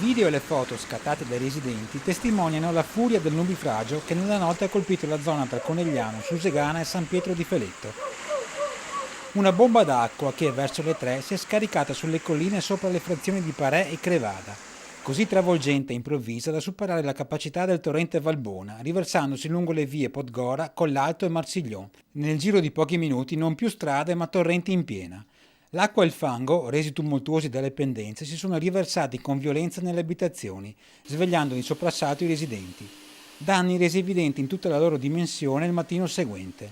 video e le foto scattate dai residenti testimoniano la furia del nubifragio che nella notte ha colpito la zona tra Conegliano, Susegana e San Pietro di Feletto. Una bomba d'acqua che, verso le 3, si è scaricata sulle colline sopra le frazioni di Parè e Crevada, così travolgente e improvvisa da superare la capacità del torrente Valbona, riversandosi lungo le vie Podgora, Collalto e Marsiglion. Nel giro di pochi minuti non più strade ma torrenti in piena. L'acqua e il fango, resi tumultuosi dalle pendenze, si sono riversati con violenza nelle abitazioni, svegliando di soprassalto i residenti. Danni resi evidenti in tutta la loro dimensione il mattino seguente.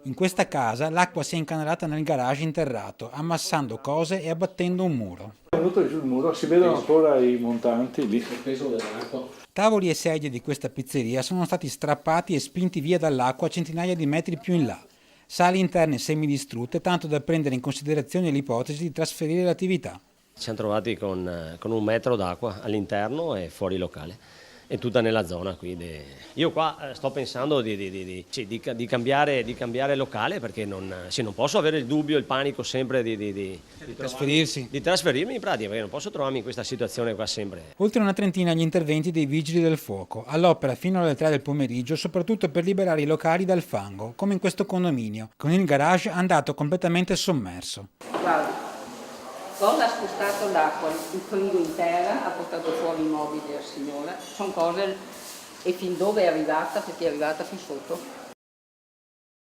In questa casa l'acqua si è incanalata nel garage interrato, ammassando cose e abbattendo un muro. È venuto giù il muro, si vedono ancora i montanti lì. Il peso dell'acqua. Tavoli e sedie di questa pizzeria sono stati strappati e spinti via dall'acqua a centinaia di metri più in là. Sale interne semidistrutte, tanto da prendere in considerazione l'ipotesi di trasferire l'attività. Ci siamo trovati con 1 metro d'acqua all'interno e fuori locale, e tutta nella zona qui. Io qua sto pensando di cambiare locale, perché non posso avere il dubbio, il panico sempre di Trasferirsi. di trasferirmi in pratica, perché non posso trovarmi in questa situazione qua sempre. Oltre una trentina gli interventi dei vigili del fuoco, all'opera fino alle 3 del pomeriggio, soprattutto per liberare i locali dal fango, come in questo condominio, con il garage andato completamente sommerso. Guarda, cosa ha spostato l'acqua? Il frigo in terra, ha portato fuori i mobili della signora, sono cose, e fin dove è arrivata, perché è arrivata fin sotto.